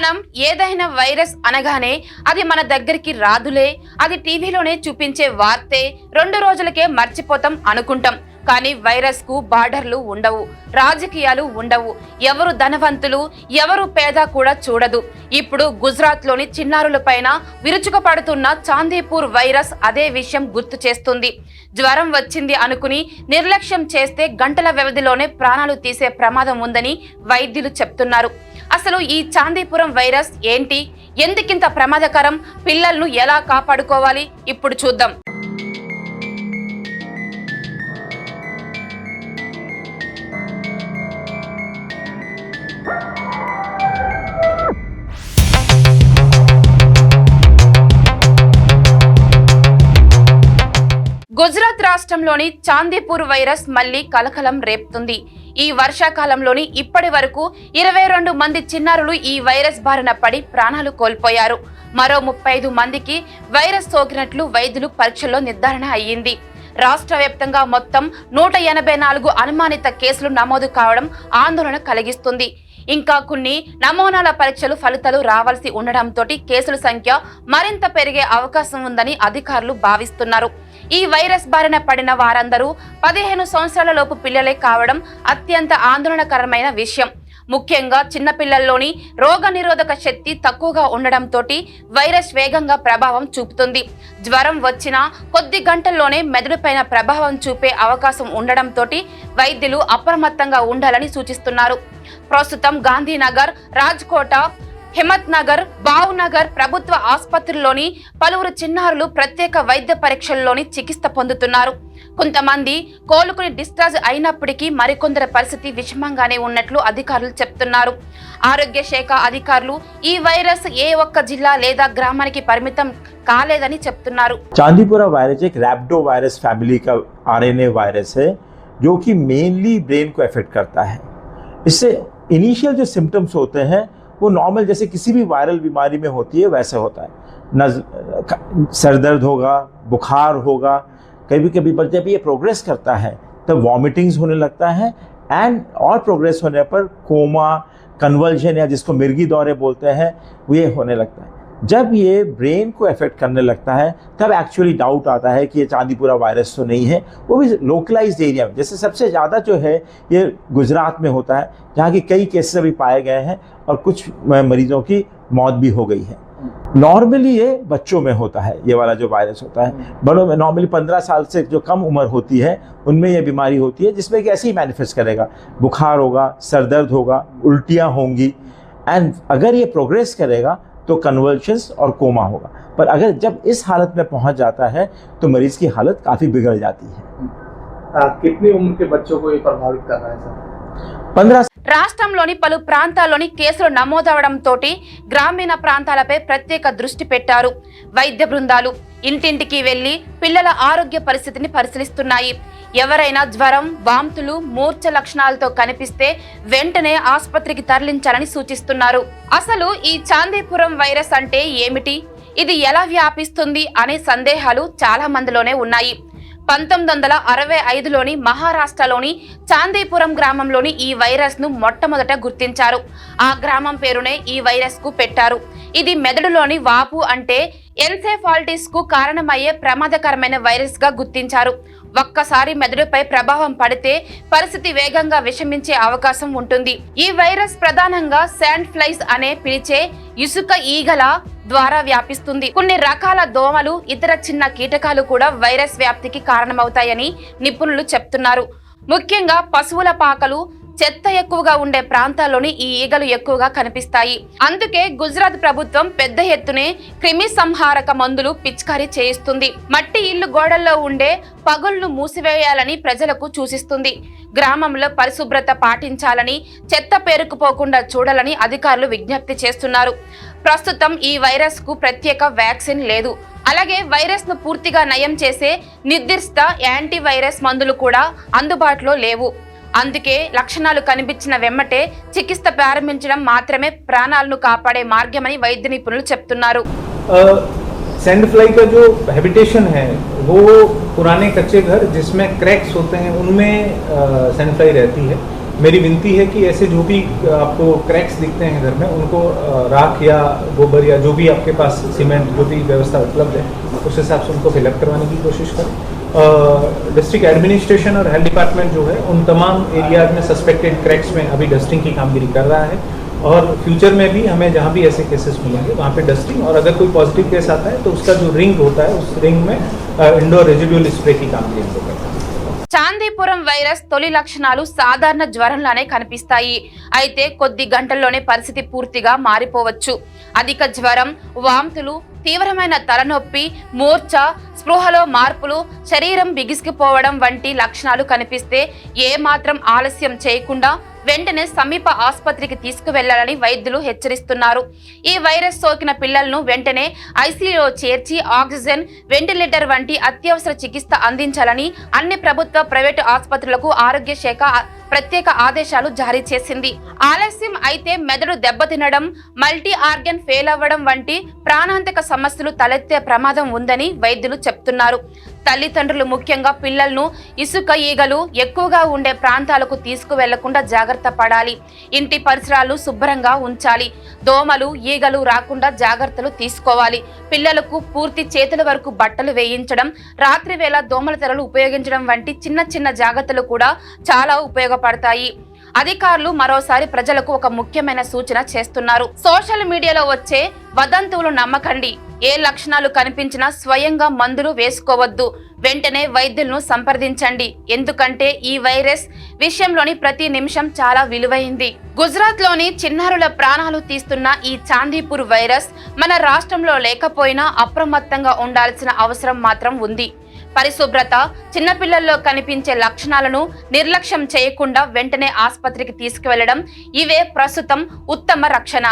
మనం ఏదైనా వైరస్ అనగానే అది మన దగ్గరికి రాదులే, అది టీవీలోనే చూపించే వార్తే, 2 రోజులకే మర్చిపోతాం అనుకుంటాం. కానీ వైరస్ కు బార్డర్లు ఉండవు, రాజకీయాలు ఉండవు, ఎవరు ధనవంతులు ఎవరు పేద కూడా చూడదు. ఇప్పుడు గుజరాత్ లోని చిన్నారులపైన విరుచుకుపడుతున్న చాందీపూర్ వైరస్ అదే విషయం గుర్తు చేస్తుంది. జ్వరం వచ్చింది అనుకుని నిర్లక్ష్యం చేస్తే గంటల వ్యవధిలోనే ప్రాణాలు తీసే ప్రమాదం ఉందని వైద్యులు చెప్తున్నారు. అసలు ఈ చాందీపురం వైరస్ ఏంటి, ఎందుకింత ప్రమాదకరం, పిల్లలను ఎలా కాపాడుకోవాలి, ఇప్పుడు చూద్దాం. గుజరాత్ రాష్ట్రంలోని చాందీపూర్ వైరస్ మళ్లీ కలకలం రేపుతుంది. ఈ వర్షాకాలంలోని ఇప్పటి వరకు 22 మంది చిన్నారులు ఈ వైరస్ బారిన పడి ప్రాణాలు కోల్పోయారు. మరో 35 మందికి వైరస్ సోకినట్లు వైద్యులు పరీక్షల్లో నిర్ధారణ అయ్యింది. రాష్ట్ర వ్యాప్తంగా మొత్తం 184 అనుమానిత కేసులు నమోదు కావడం ఆందోళన కలిగిస్తుంది. ఇంకా కొన్ని నమూనాల పరీక్షలు ఫలితాలు రావాల్సి ఉండడంతో కేసుల సంఖ్య మరింత పెరిగే అవకాశం ఉందని అధికారులు భావిస్తున్నారు. ఈ వైరస్ బారిన పడిన వారందరూ 15 సంవత్సరాల లోపు పిల్లలే కావడం అత్యంత ఆందోళనకరమైన విషయం. ముఖ్యంగా చిన్నపిల్లల్లోని రోగ నిరోధక శక్తి తక్కువగా ఉండడంతో వైరస్ వేగంగా ప్రభావం చూపుతుంది. జ్వరం వచ్చిన కొద్ది గంటల్లోనే మెదడుపైన ప్రభావం చూపే అవకాశం ఉండడంతో వైద్యులు అప్రమత్తంగా ఉండాలని సూచిస్తున్నారు. ప్రస్తుతం గాంధీనగర్, రాజ్కోట, హిమత్ నగర్, భావ్నగర్ ప్రభుత్వ ఆసుపత్రుల్లోని పలువురు చిన్నారులు ప్రత్యేక వైద్య పరీక్షల్లోని చికిత్స పొందుతున్నారు. కొంతమంది కోలుకుని డిశ్చార్జ్ అయినప్పటికీ మరికొందరి పరిస్థితి విషమంగానే ఉన్నట్లు అధికారులు చెప్తున్నారు. ఆరోగ్య శాఖ అధికారులు ఈ వైరస్ ఏ ఒక్క జిల్లా లేదా గ్రామానికి పరిమితం కాలేదని చెప్తున్నారు. चांदीपुरा वायरस एक रैप्डो वायरस फैमिली का आरएनए वायरस है जो कि मेनली ब्रेन को अफेक्ट करता है। इससे इनिशियल जो सिम्टम्स होते हैं वो नॉर्मल जैसे किसी भी वायरल बीमारी में होती है वैसे होता है। सर दर्द होगा, बुखार होगा, कभी कभी पर जब ये प्रोग्रेस करता है तब वॉमिटिंग्स होने लगता है एंड और प्रोग्रेस होने पर कोमा, कन्वल्जन या जिसको मिर्गी दौरे बोलते हैं वो ये होने लगता है। जब ये ब्रेन को अफेक्ट करने लगता है तब एक्चुअली डाउट आता है कि ये चांदीपुरा वायरस तो नहीं है, वो भी लोकलाइज्ड एरिया में। जैसे सबसे ज़्यादा जो है ये गुजरात में होता है जहाँ की कई केसेस अभी पाए गए हैं और कुछ मरीजों की मौत भी हो गई है। नॉर्मली ये बच्चों में होता है, ये वाला जो वायरस होता है। बड़ों में नॉर्मली 15 साल से जो कम उम्र होती है उनमें ये बीमारी होती है, जिसमें कि ऐसे ही मैनिफेस्ट करेगा, बुखार होगा, सर दर्द होगा, उल्टियाँ होंगी एंड अगर ये प्रोग्रेस करेगा तो कन्वल्शंस और कोमा होगा। पर अगर जब इस हालत में पहुंच जाता है तो मरीज की हालत काफ़ी बिगड़ जाती है। कितनी उम्र के बच्चों को ये प्रभावित कर रहा है सर? 15 రాష్ట్రంలోని పలు ప్రాంతాల్లోని కేసులు నమోదవడంతో గ్రామీణ ప్రాంతాలపై ప్రత్యేక దృష్టి పెట్టారు. వైద్య బృందాలు ఇంటింటికి వెళ్లి పిల్లల ఆరోగ్య పరిస్థితిని పరిశీలిస్తున్నాయి. ఎవరైనా జ్వరం, వాంతులు, మూర్ఛ లక్షణాలతో కనిపిస్తే వెంటనే ఆసుపత్రికి తరలించాలని సూచిస్తున్నారు. అసలు ఈ చాందీపురం వైరస్ అంటే ఏమిటి, ఇది ఎలా వ్యాపిస్తుంది అనే సందేహాలు చాలా మందిలోనే ఉన్నాయి. 1965లోని మహారాష్ట్రలోని చాందీపురం గ్రామంలోని ఈ వైరస్ ను మొట్టమొదట గుర్తించారు. ఆ గ్రామం పేరునే ఈ వైరస్ కు పెట్టారు. ఇది మెదడులోని వాపు అంటే ఎన్సెఫాలిటిస్ కు కారణమయ్యే ప్రమాదకరమైన వైరస్ గా గుర్తించారు. ఒక్కసారి మెదడుపై ప్రభావం పడితే పరిస్థితి వేగంగా విషమించే అవకాశం ఉంటుంది. ఈ వైరస్ ప్రధానంగా శాండ్ ఫ్లైస్ అనే పిలిచే ఇసుక ఈగల ద్వారా వ్యాపిస్తుంది. కొన్ని రకాల దోమలు, ఇతర చిన్న కీటకాలు కూడా వైరస్ వ్యాప్తికి కారణమవుతాయని నిపుణులు చెప్తున్నారు. ముఖ్యంగా పశువుల పాకలు, చెత్త ఎక్కువగా ఉండే ప్రాంతాల్లోని ఈ ఈగలు ఎక్కువగా కనిపిస్తాయి. అందుకే గుజరాత్ ప్రభుత్వం పెద్ద ఎత్తునే క్రిమి సంహారక మందులు పిచికారీ చేయిస్తుంది. మట్టి ఇళ్లు గోడల్లో ఉండే పగుళ్లు మూసివేయాలని ప్రజలకు సూచిస్తుంది. గ్రామంలో పరిశుభ్రత పాటించాలని, చెత్త పేరుకుపోకుండా చూడాలని అధికారులు విజ్ఞప్తి చేస్తున్నారు. ప్రస్తుతం ఈ వైరస్ కు ప్రత్యేక వ్యాక్సిన్ లేదు. అలాగే వైరస్ ను పూర్తిగా నయం చేసే నిర్దిష్ట యాంటీవైరస్ మందులు కూడా అందుబాటులో లేవు. అందుకే లక్షణాలు కనిపించిన వెమ్మటే చికిత్స ప్రారంభించడం మాత్రమే ప్రాణాలను కాపాడే మార్గమని వైద్య నిపుణులు చెప్తున్నారు. सैंड फ्लाई का जो हैबिटेशन है वो पुराने कच्चे घर जिसमें क्रैक्स होते हैं उनमें सैंड फ्लाई रहती है। मेरी विनती है कि ऐसे जो भी आपको क्रैक्स दिखते हैं घर में उनको राख या गोबर या जो भी आपके पास सीमेंट जो भी व्यवस्था उपलब्ध है उस हिसाब से उनको फिलअप करवाने की कोशिश करें। डिस्ट्रिक्ट एडमिनिस्ट्रेशन और हेल्थ डिपार्टमेंट जो है उन तमाम एरियाज में सस्पेक्टेड क्रैक्स में अभी डस्टिंग की कामगिरी कर रहा है और फ्यूचर में भी हमें जहाँ भी ऐसे केसेस मिलेंगे वहाँ पे डस्टिंग और अगर कोई पॉजिटिव केस आता है तो उसका जो रिंग होता है उस रिंग में इंडोर रेजिडुअल स्प्रे की कामगिरी हम लोग करते हैं। చాందీపురం వైరస్ తొలి లక్షణాలు సాధారణ జ్వరంలానే కనిపిస్తాయి. అయితే కొద్ది గంటల్లోనే పరిస్థితి పూర్తిగా మారిపోవచ్చు. అధిక జ్వరం, వాంతులు, తీవ్రమైన తలనొప్పి, మూర్ఛ, స్పృహలో మార్పులు, శరీరం బిగిసిపోవడం వంటి లక్షణాలు కనిపిస్తే ఏ మాత్రం ఆలస్యం చేయకుండా వెంటనే సమీప ఆసుపత్రికి తీసుకువెళ్లాలని వైద్యులు హెచ్చరిస్తున్నారు. ఈ వైరస్ సోకిన పిల్లలను వెంటనే ఐసీయూలో చేర్చి ఆక్సిజన్, వెంటిలేటర్ వంటి అత్యవసర చికిత్స అందించాలని అన్ని ప్రభుత్వ, ప్రైవేటు ఆసుపత్రులకు ఆరోగ్య శాఖ ప్రత్యేక ఆదేశాలు జారీ చేసింది. ఆలస్యం అయితే మెదడు దెబ్బతినడం, మల్టీ ఆర్గన్ ఫెయిల్ అవ్వడం వంటి ప్రాణాంతక సమస్యలు తలెత్తే ప్రమాదం ఉందని వైద్యులు చెప్తున్నారు. తల్లిదండ్రులు ముఖ్యంగా పిల్లలను ఇసుక ఈగలు ఎక్కువగా ఉండే ప్రాంతాలకు తీసుకువెళ్లకుండా జాగ్రత్త పడాలి. ఇంటి పరిసరాలు శుభ్రంగా ఉంచాలి. దోమలు, ఈగలు రాకుండా జాగ్రత్తలు తీసుకోవాలి. పిల్లలకు పూర్తి చేతుల వరకు బట్టలు వేయించడం, రాత్రి వేళ దోమల తెరలు ఉపయోగించడం వంటి చిన్న చిన్న జాగ్రత్తలు కూడా చాలా ఉపయోగపడతాయి. అధికారులు మరోసారి ప్రజలకు ఒక ముఖ్యమైన సూచన చేస్తున్నారు. సోషల్ మీడియాలో వచ్చే వదంతువులు నమ్మకండి. ఏ లక్షణాలు కనిపించినా స్వయంగా మందులు వేసుకోవద్దు. వెంటనే వైద్యులను సంప్రదించండి. ఎందుకంటే ఈ వైరస్ విషయంలోని ప్రతి నిమిషం చాలా విలువైంది. గుజరాత్ లోని చిన్నారుల ప్రాణాలు తీస్తున్న ఈ చాందీపూర్ వైరస్ మన రాష్ట్రంలో లేకపోయినా అప్రమత్తంగా ఉండాల్సిన అవసరం మాత్రం ఉంది. పరిశుభ్రత, చిన్నపిల్లల్లో కనిపించే లక్షణాలను నిర్లక్ష్యం చేయకుండా వెంటనే ఆసుపత్రికి తీసుకువెళ్లడం, ఇవే ప్రస్తుతం ఉత్తమ రక్షణ.